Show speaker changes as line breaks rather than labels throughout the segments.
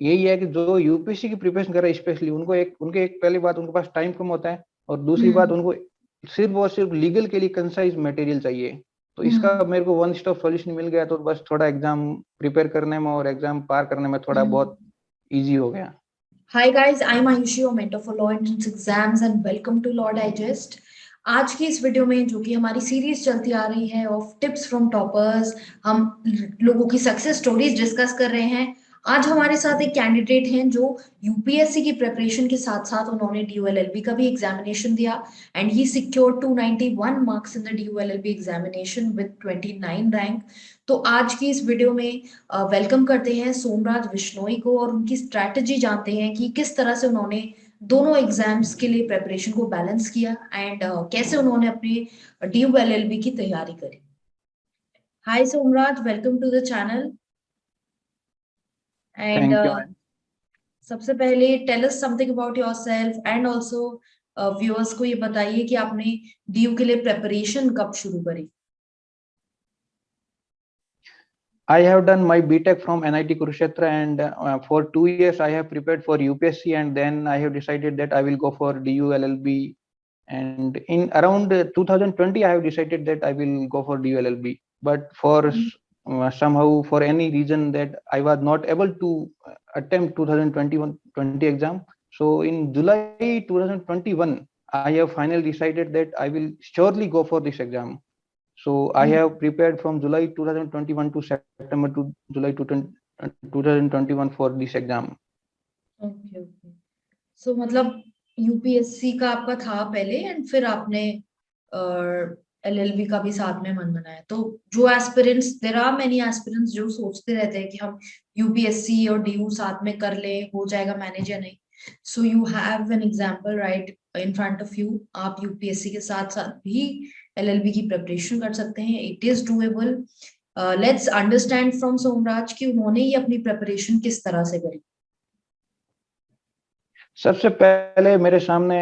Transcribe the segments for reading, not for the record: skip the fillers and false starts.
यही है कि जो यूपीएससी की प्रिपरेशन कर रहे हैं स्पेशली उनके एक पहली बात उनके पास टाइम कम होता है, और दूसरी बात
हम्म।
उनको सिर्फ और सिर्फ लीगल के लिए कंसाइज मटेरियल चाहिए। तो इसका
हम्म।
मेरे को वन स्टॉप सॉल्यूशन मिल गया, तो बस थोड़ा एग्जाम प्रिपेयर करने में और एग्जाम पार करने में थोड़ा
हम्म।
बहुत इजी हो गया।
Hi guys, I'm Ayushi, your mentor for Law Entrance Exams and welcome to Law Digest। आज की इस वीडियो में जो कि हमारी सीरीज चलती आ रही है ऑफ टिप्स फ्रॉम टॉपर्स, हम लोगों की सक्सेस स्टोरीज डिस्कस कर रहे हैं। आज हमारे साथ एक कैंडिडेट हैं जो यूपीएससी की प्रिपरेशन के साथ साथ उन्होंने डीयूएलएलबी का भी एग्जामिनेशन दिया and he secured 291 marks in the DU LLB examination with 29 rank. तो आज की इस वीडियो में वेलकम करते हैं सोमराज बिश्नोई को और उनकी स्ट्रैटेजी जानते हैं कि किस तरह से उन्होंने दोनों एग्जाम्स के लिए प्रेपरेशन को बैलेंस किया एंड कैसे उन्होंने अपनी डीयूएलएलबी की तैयारी करी। Hi Somraj, welcome to the channel and
thank you.
सबसे पहले tell us something about yourself and also viewers को ये बताइए कि आपने डीयू के लिए प्रेपरेशन कब शुरू करी।
I have done my BTech from NIT Kurukshetra, and for 2 years I have prepared for UPSC, and then I have decided that I will go for DU-LLB. And in around 2020, I have decided that I will go for DU-LLB. But for somehow, for any reason, that I was not able to attempt 2021-20 exam. So in July 2021, I have finally decided that I will surely go for this exam. So I have prepared from July 2021 to September to July 2021 for this exam.
Okay okay. So मतलब UPSC का आपका था पहले and फिर आपने LLB का भी साथ में मन बनाया। तो जो aspirants, there are many aspirants जो सोचते रहते हैं कि हम यूपीएससी और डीयू साथ में कर ले, हो जाएगा मैनेज या नहीं। So you have an example right in front of you. आप यूपीएससी के साथ साथ भी एलएलबी की प्रिपरेशन कर सकते हैं, it is doable. Let's understand from Somraj कि उन्होंने ये अपनी प्रिपरेशन किस तरह से करी।
सबसे पहले मेरे सामने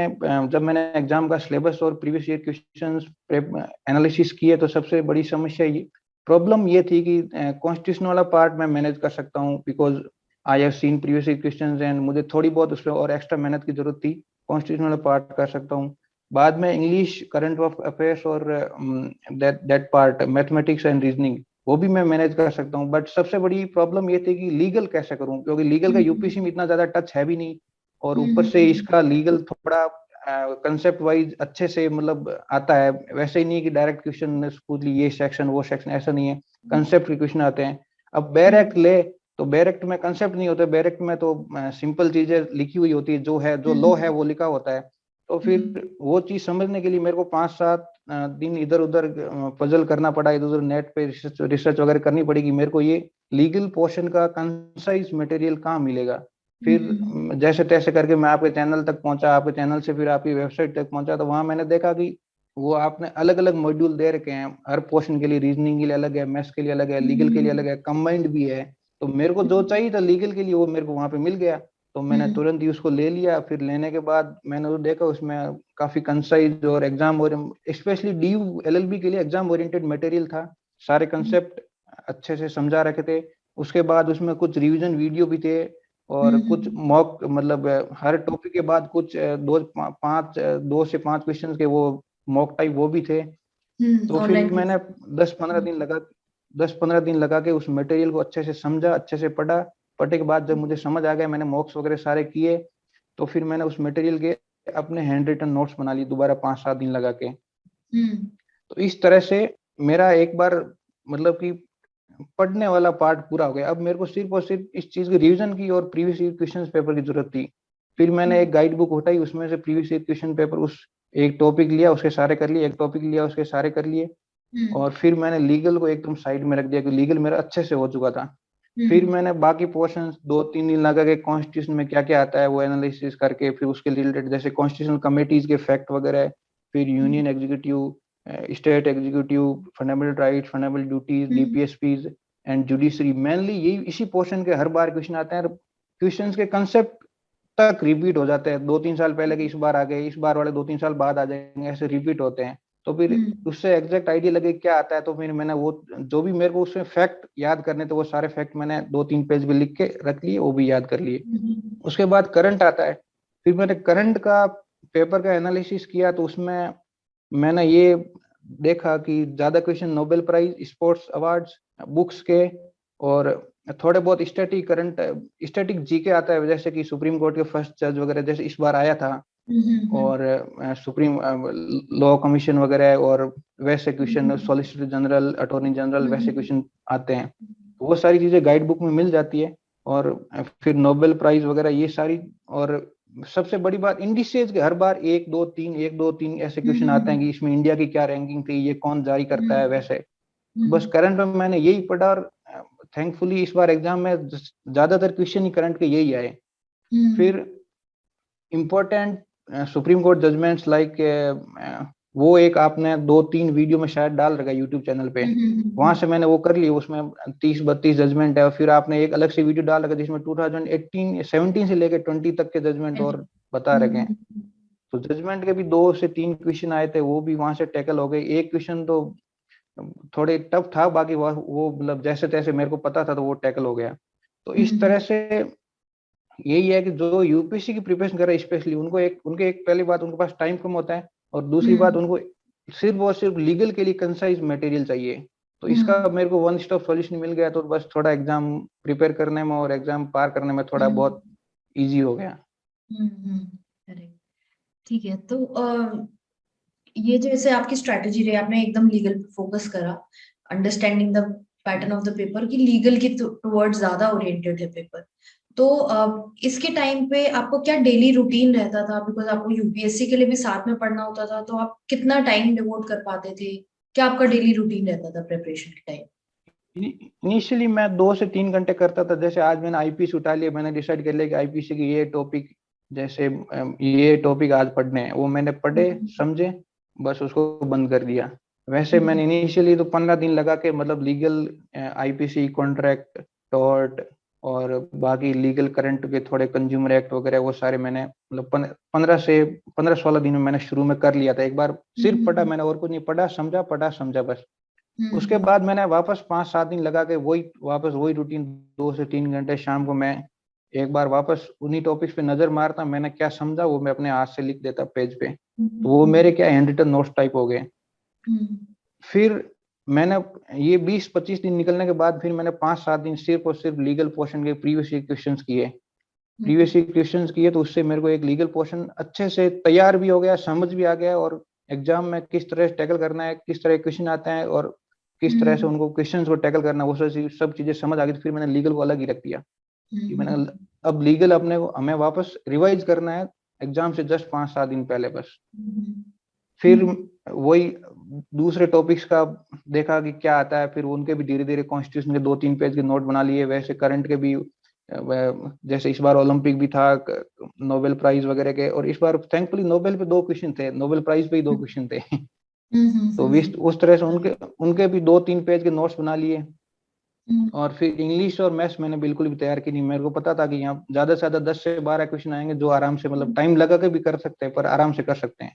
जब मैंने एग्जाम का सिलेबस और प्रीवियस ईयर क्वेश्चंस एनालिसिस किए, तो सबसे बड़ी समस्या ये प्रॉब्लम ये थी कि कॉन्स्टिट्यूशन वाला पार्ट मैं मैनेज कर सकता हूँ, because I have seen previous year questions and मुझे थोड़ी बहुत उसमें और एक्स्ट्रा मेहनत की जरूरत थी। कॉन्स्टिट्यूशन वाला पार्ट कर सकता हूँ। बाद में इंग्लिश, करंट ऑफ अफेयर्स और that part mathematics and reasoning, वो भी मैं मैनेज कर सकता हूँ। बट सबसे बड़ी प्रॉब्लम ये थी कि लीगल कैसे करूँ, क्योंकि लीगल का यूपीसी में इतना ज्यादा टच है भी नहीं, और ऊपर से
हम्म।
इसका लीगल थोड़ा कंसेप्ट वाइज अच्छे से मतलब आता है। वैसे ही नहीं कि डायरेक्ट क्वेश्चन स्कूली ये सेक्शन वो सेक्शन, ऐसा नहीं है। कंसेप्ट के क्वेश्चन आते हैं। अब बैरेक्ट ले तो बैरेक्ट में कंसेप्ट नहीं होते, बैरेक्ट में तो सिंपल चीजें लिखी हुई होती है, जो है जो लॉ है वो लिखा होता है। तो फिर वो चीज समझने के लिए मेरे को 5-7 दिन इधर उधर पजल करना पड़ा, इधर उधर नेट पे रिसर्च वगैरह करनी पड़ेगी मेरे को, ये लीगल पोर्शन का कंसाइज मटेरियल कहाँ मिलेगा। फिर जैसे तैसे करके मैं आपके चैनल तक पहुंचा, आपके चैनल से फिर आपकी वेबसाइट तक पहुंचा, तो वहां मैंने देखा कि वो आपने अलग अलग मॉड्यूल दे रखे हैं हर पोर्शन के लिए। रीजनिंग के लिए अलग है, मैथ्स के लिए अलग है, लीगल के लिए अलग है, कंबाइंड भी है। तो मेरे को जो चाहिए था लीगल के लिए वो मेरे को वहां पे मिल गया। तो मैंने तुरंत ही उसको ले लिया। फिर लेने के बाद मैंने वो देखा उसमें काफी कंसाइज और एग्जाम और स्पेशली डी एलएलबी के लिए एग्जाम ओरिएंटेड मटेरियल था। सारे कंसेप्ट अच्छे से समझा रखे थे। उसके बाद उसमें कुछ रिवीजन वीडियो भी थे, और कुछ मॉक मतलब हर टॉपिक के बाद कुछ 2 से 5 क्वेश्चन के वो मॉक टाइप वो भी थे। तो फिर
ऑनलाइन
मैंने 10-15 दिन लगा 10-15 दिन लगा के उस मटेरियल को अच्छे से समझा, अच्छे से पढ़ा। पढ़ने के बाद जब मुझे समझ आ गया, मैंने मॉक्स वगैरह सारे किए, तो फिर मैंने उस मटेरियल के अपने हैंड रिटन नोट्स बना लिए दोबारा 5-7 दिन लगा के। तो इस तरह से मेरा एक बार मतलब कि पढ़ने वाला पार्ट पूरा हो गया। अब मेरे को सिर्फ और सिर्फ इस चीज की रिवीजन की और प्रीवियस ईयर क्वेश्चन पेपर की जरूरत थी। फिर मैंने एक गाइड बुक उठाई, उसमें से प्रीवियस ईयर क्वेश्चन पेपर उस एक टॉपिक लिया उसके सारे कर लिए, एक टॉपिक लिया उसके सारे कर लिए। और फिर मैंने लीगल को एकदम साइड में रख दिया, कि लीगल मेरा अच्छे से हो चुका था। फिर मैंने बाकी पोर्शन 2-3 दिन लगा के कॉन्स्टिट्यूशन में क्या क्या आता है वो एनालिसिस करके, फिर उसके रिलेटेड जैसे कॉन्स्टिट्यूशनल कमेटीज के फैक्ट वगैरह, फिर union executive, state executive, fundamental rights, fundamental duties, DPSPs and judiciary, mainly यही इसी पोर्शन के हर बार क्वेश्चन आते हैं। क्वेश्चन के कंसेप्ट तक रिपीट हो जाते हैं, 2-3 साल पहले के इस बार आ गए, इस बार वाले 2-3 साल बाद आ जाएंगे, ऐसे रिपीट होते हैं। तो फिर उससे एग्जैक्ट आइडिया लगे क्या आता है, तो फिर मैंने वो जो भी मेरे को उसमें फैक्ट याद करने थे वो सारे फैक्ट मैंने 2-3 पेज पे लिख के रख लिए, वो भी याद कर लिए। उसके बाद करंट आता है, फिर मैंने करंट का पेपर का एनालिसिस किया, तो उसमें मैंने ये देखा कि ज्यादा question Nobel prize, sports awards, books के, और थोड़े बहुत स्टैटिक करंट स्टैटिक जीके आता है, जैसे कि सुप्रीम कोर्ट के फर्स्ट जज वगैरह जैसे इस बार आया था, और सुप्रीम लॉ कमीशन वगैरह, और वैसे question solicitor general, attorney general, वैसे क्वेश्चन आते हैं। तो वो सारी चीजें गाइड बुक में मिल जाती है, और फिर नोबेल प्राइज वगैरह ये सारी, और सबसे बड़ी बात इंडिसेज के हर बार 1 2 3 ऐसे क्वेश्चन आते हैं कि इसमें इंडिया की क्या रैंकिंग थी, ये कौन जारी करता है, वैसे। बस करंट में मैंने यही पढ़ा, और थैंकफुली इस बार एग्जाम में ज्यादातर क्वेश्चन ही करंट के यही आए। फिर important supreme court judgments like, वो एक आपने 2-3 वीडियो में शायद डाल रखा यूट्यूब चैनल पे, वहां से मैंने वो कर ली, उसमें 30-32 जजमेंट है। और फिर आपने एक अलग से वीडियो डाल रखा जिसमें 2018-17 से लेकर 20 तक के जजमेंट और बता रखे हैं। तो जजमेंट के भी 2 से 3 क्वेश्चन आए थे, वो भी वहां से टैकल हो गए। एक क्वेश्चन तो थोड़े टफ था, बाकी वो मतलब जैसे तैसे मेरे को पता था, तो वो टैकल हो गया। तो इस तरह से यही है कि जो यूपीएससी की प्रिपरेशन कर रहे हैं स्पेशली, उनके एक पहली बात, उनके पास टाइम कम होता है, और दूसरी बात उनको सिर्फ और सिर्फ लीगल के लिए कंसाइज मटेरियल चाहिए। तो इसका मेरे को वन स्टॉप सॉल्यूशन मिल गया, तो बस थोड़ा एग्जाम प्रिपेयर करने में और एग्जाम पार करने में थोड़ा बहुत इजी हो गया।
करेक्ट। ठीक है, तो ये जैसे आपकी स्ट्रैटेजी रही, आपने एकदम लीगल पे फोकस करा, understanding the pattern of the paper की लीगल की टुवर्ड्स ज्यादा ओरिएंटेड है पेपर। तो इसके टाइम पे आपको क्या डेली रूटीन रहता था, बिकॉज आपको यूपीएससी के लिए भी साथ में पढ़ना होता था, तो आप कितना टाइम डिवोट कर पाते थे, क्या आपका डेली रूटीन रहता था प्रिपरेशन के टाइम?
इनिशियली मैं 2 से 3 घंटे करता था। जैसे आज मैंने आईपीसी उठा लिया, मैंने डिसाइड कर लिया कि आईपीसी की ये टॉपिक, जैसे ये टॉपिक आज पढ़ने हैं, वो मैंने पढ़े समझे, बस उसको बंद कर दिया। वैसे मैंने इनिशियली तो 15 दिन लगा के, मतलब लीगल, आईपीसी, कॉन्ट्रैक्ट, टॉर्ट, और बाकी लीगल करंट के थोड़े कंज्यूमर एक्ट वगैरह, वो सारे मैंने मतलब 15 से 16 दिन में मैंने शुरू में कर लिया था। एक बार सिर्फ पढ़ा मैंने, और कुछ नहीं, पढ़ा समझा बस। उसके बाद मैंने वापस 5-7 दिन लगा के वही रूटीन, 2 से 3 घंटे शाम को मैं एक बार वापस उन्हीं टॉपिक्स पे नजर मारता, मैंने क्या समझा वो मैं अपने हाथ से लिख देता पेज पे, तो वो मेरे क्या हैंड रिटन नोट्स टाइप हो गए। फिर मैंने ये 20-25 दिन निकलने के बाद फिर मैंने 5-7 दिन सिर्फ और सिर्फ लीगल पोर्शन के प्रीवियस क्वेश्चंस किए, तो उससे मेरे को एक लीगल पोर्शन अच्छे से तैयार भी हो गया, समझ भी आ गया, और एग्जाम में किस तरह से टैकल करना है, किस तरह क्वेश्चन आते हैं, और किस तरह से उनको क्वेश्चंस को टैकल करना है, वो सब चीजें समझ आ गई। तो फिर मैंने लीगल को अलग ही रख दिया कि मैंने अब लीगल अपने को हमें वापस रिवाइज करना है एग्जाम से जस्ट 5-7 दिन पहले बस। फिर वही दूसरे टॉपिक्स का देखा कि क्या आता है, फिर उनके भी धीरे धीरे कॉन्स्टिट्यूशन के 2-3 पेज के नोट बना लिए। वैसे करंट के भी, जैसे इस बार ओलंपिक भी था, नोबेल प्राइज वगैरह के, और इस बार थैंकफुली नोबेल पे 2 क्वेश्चन थे, नोबेल प्राइज पे ही 2 क्वेश्चन थे। तो उस तरह से उनके उनके भी 2-3 पेज के नोट्स बना लिए। और फिर इंग्लिश और मैथ्स मैंने बिल्कुल भी तैयार की नहीं। मेरे को पता था कि यहाँ ज्यादा से ज्यादा 10 से 12 क्वेश्चन आएंगे, जो आराम से, मतलब टाइम लगा के भी कर सकते हैं, पर आराम से कर सकते हैं।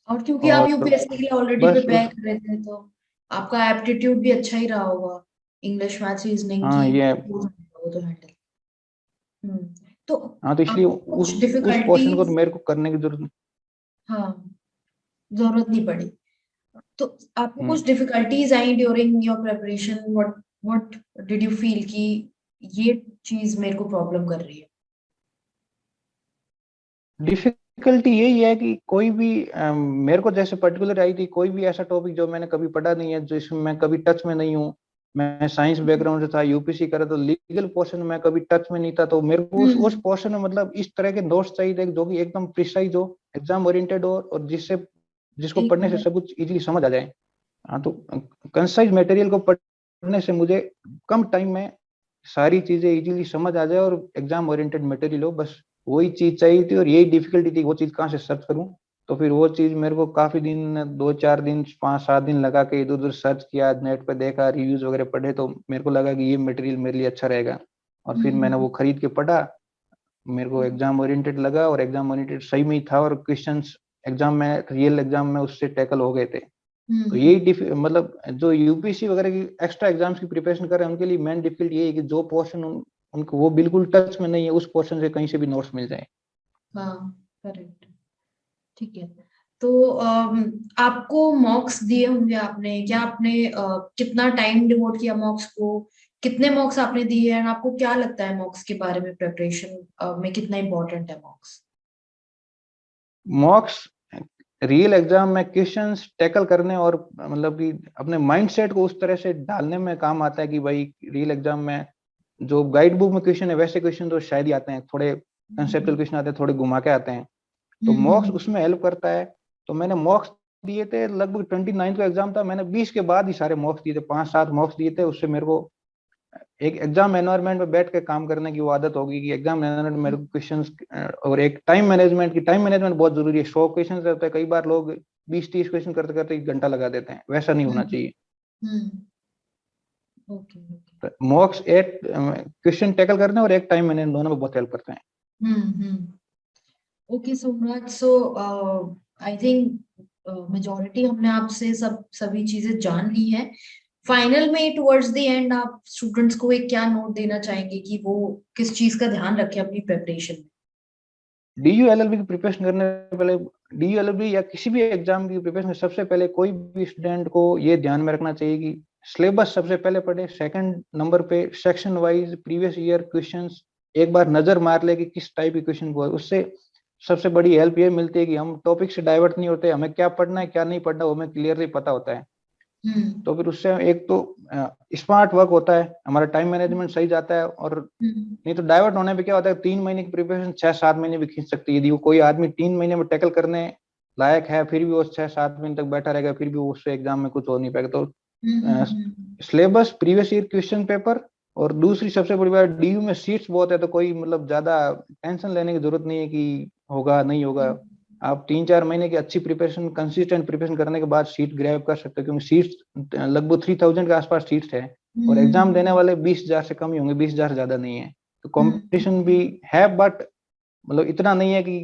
और क्योंकि आप
और
यूपीएससी के लिए ऑलरेडी
बस
प्रिपेयर कर रहे थे, तो आपका एप्टीट्यूड भी अच्छा ही रहा होगा, इंग्लिश मैथ्स रीजनिंग
हाँ
की
ये,
हो जाएगा वो तो हैंडल। तो
हाँ तो इसलिए
आपको कुछ
उस पोर्शन को तो
डिफिकल्टीज,
मेरे को करने की जरूरत।
हाँ, जरूरत नहीं पड़ी, तो आपको
हम्म
कुछ difficulties I during your preparation? What did you feel कि ये चीज मेरे को प्रॉब्लम कर रही है?
डिफिकल्टी यही है कि कोई भी मेरे को जैसे पर्टिकुलर आई थी, कोई भी ऐसा टॉपिक जो मैंने कभी पढ़ा नहीं है, जो इसमें मैं कभी टच में नहीं हूँ। मैं साइंस बैकग्राउंड से था, यूपीसी करा, तो लीगल पोर्शन में कभी टच में नहीं था, तो मेरे को उस पोर्शन में मतलब इस तरह के नोट्स चाहिए थे जो कि एकदम प्रिसाइज हो, एग्जाम ओरिएंटेड हो, और जिसको
एक
पढ़ने से सब कुछ इजीली समझ आ जाए। हाँ तो कंसाइज मटेरियल को पढ़ने से मुझे कम टाइम में सारी चीजें इजीली समझ आ जाए, और एग्जाम ओरिएंटेड मटेरियल हो, बस वही चीज चाहिए थी। और यही डिफिकल्टी थी, वो चीज कहाँ से सर्च करूं। तो फिर वो चीज मेरे को काफी दिन, 2-4 दिन, 5-7 दिन लगा के इधर उधर सर्च किया, नेट पे देखा, रिव्यूज वगैरह पढ़े, तो मेरे को लगा कि ये मटेरियल मेरे लिए अच्छा रहेगा। और फिर मैंने वो खरीद के पढ़ा, मेरे को एग्जाम ओरिएंटेड लगा, और एग्जाम ओरिएंटेड सही में ही था, और क्वेश्चंस एग्जाम में, रियल एग्जाम में उससे टैकल हो गए थे। तो यही मतलब जो यूपीएससी वगैरह की एक्स्ट्रा एग्जाम्स की प्रिपरेशन कर रहे हैं उनके लिए मेन डिफिकल्टी ये है कि जो पोर्शन उनको वो बिल्कुल टच में नहीं है, उस पोर्शन से कहीं से भी नोट्स मिल जाए।
हाँ, करेक्ट। ठीक है। तो आपको मॉक्स दिए होंगे आपने, क्या आपने कितना टाइम डिवोट किया मॉक्स को, कितने मॉक्स आपने दिए हैं, आपको क्या लगता है मॉक्स के बारे में, प्रिपरेशन में कितना इम्पोर्टेंट है मॉक्स?
मॉक्स रियल एग्जाम में क्वेश्चंस टैकल करने और मतलब कि अपने माइंडसेट को उस तरह से डालने में काम आता है कि भाई रियल एग्जाम में जो गाइड बुक में क्वेश्चन है वैसे क्वेश्चन तो शायद ही आते हैं, थोड़े कंसेप्चुअल क्वेश्चन आते हैं, थोड़े घुमा के आते हैं। तो मॉक्स उसमें हेल्प करता है। तो मैंने मॉक्स दिए थे लगभग 29 का एग्जाम था, मैंने 20 के बाद ही सारे मॉक्स दिए थे, 5-7 मॉक्स दिए थे। उससे मेरे को एक एग्जाम एनवायरनमेंट में बैठ के काम करने की वो आदत होगी कि एग्जाम एनवायरनमेंट मेरे को क्वेश्चंस और एक टाइम मैनेजमेंट बहुत जरूरी है। 100 क्वेश्चन रहते हैं, कई बार लोग 20-30 क्वेश्चन करते करते 1 घंटा लगा देते हैं, वैसा नहीं होना चाहिए।
Okay, okay.
मॉक्स एक क्वेश्चन टैकल करने और एक टाइम मैनेजमेंट दोनों में बहुत हेल्प करते हैं।
Okay Somraj, so I think majority हमने आपसे सभी चीजें जान ली हैं। फाइनल में टुवर्ड्स द एंड आप स्टूडेंट्स को एक क्या नोट देना चाहेंगे कि वो किस चीज का ध्यान रखें अपनी प्रिपरेशन में?
डीयू एलएलबी की प्रिपरेशन करने से पहले, डीयू एलएलबी या किसी भी एग्जाम की प्रिपरेशन सबसे पहले कोई भी स्टूडेंट को ये ध्यान में रखना चाहिए कि सिलेबस सबसे पहले पढ़े, सेकंड नंबर पे section wise previous year questions एक बार नजर मार ले कि किस टाइप के क्वेश्चन हुआ। उससे सबसे बड़ी हेल्प ये मिलती है कि हम टॉपिक से डाइवर्ट नहीं होते, हमें क्या पढ़ना है क्या नहीं पढ़ना वो हमें क्लियरली पता होता है। तो फिर उससे एक तो स्मार्ट वर्क होता है, हमारा टाइम मैनेजमेंट सही जाता है। और नहीं तो डाइवर्ट होने पे क्या होता है, 3 महीने की प्रिपरेशन 6-7 महीने भी खींच सकती है। यदि वो कोई आदमी 3 महीने में टैकल करने लायक है फिर भी वो 6-7 महीने तक बैठा रहेगा फिर भी वो उससे एग्जाम में कुछ हो नहीं पाएगा। तो syllabus, previous year question paper, और दूसरी सबसे बड़ी बात डीयू में सीट्स बहुत है, तो कोई मतलब ज्यादा टेंशन लेने की जरूरत नहीं है कि होगा नहीं होगा। आप 3-4 महीने की अच्छी प्रिपरेशन, कंसिस्टेंट प्रिपरेशन करने के बाद सीट ग्रैब कर सकते हो, क्योंकि सीट्स लगभग 3000 के आसपास सीट्स है और एग्जाम देने वाले 20,000 से कम ही होंगे, 20,000 ज्यादा नहीं है। तो कंपटीशन भी है बट मतलब इतना नहीं है कि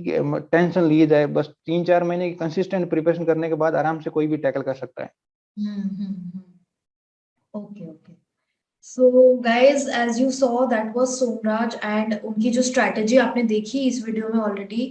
टेंशन लिए जाए। बस 3-4 महीने की कंसिस्टेंट प्रिपरेशन करने के बाद आराम से कोई भी टैकल कर सकता है।
Okay, okay. So guys, as you saw that was Somraj, and उनकी जो स्ट्रैटेजी आपने देखी इस वीडियो में ऑलरेडी,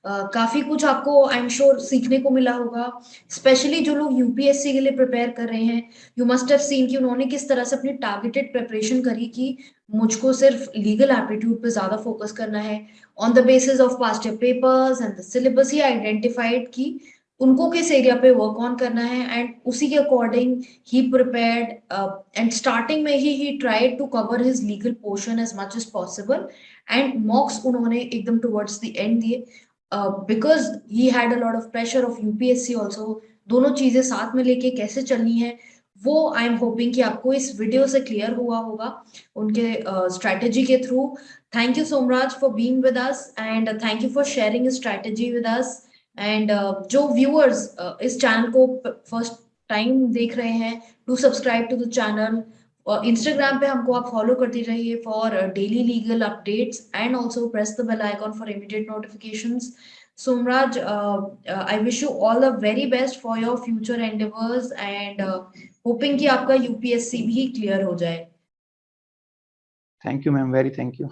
काफी कुछ आपको आई एम श्योर सीखने को मिला होगा। स्पेशली जो लोग यूपीएससी के लिए प्रिपेयर कर रहे हैं, यू मस्ट हैव सीन कि उन्होंने किस तरह से अपनी टारगेटेड प्रिपरेशन करी कि मुझको सिर्फ लीगल एप्टीट्यूड पे ज्यादा फोकस करना है। On the basis of past year papers and the syllabus he identified कि उनको किस एरिया पे वर्क ऑन करना है, एंड उसी के according he prepared, and starting में ही he tried to cover his legal portion as much as possible, and mocks उन्होंने एकदम towards the end दिए, because he had a lot of pressure of UPSC also। दोनों चीजें साथ में लेके कैसे चलनी है वो आई एम होपिंग कि आपको इस वीडियो से क्लियर हुआ होगा उनके स्ट्रेटेजी के थ्रू। Thank you Somraj for being with us, and thank you for sharing strategy with us. And जो व्यूअर्स इस चैनल को फर्स्ट टाइम देख रहे हैं, to subscribe to the channel. और इंस्टाग्राम पे हमको आप फॉलो करते रहिए for daily legal updates, and also press the bell icon for immediate notifications. Somraj, I wish you all the very best for your future endeavours, and hopping कि आपका UPSC भी clear हो जाए।
Thank you ma'am, very thank you.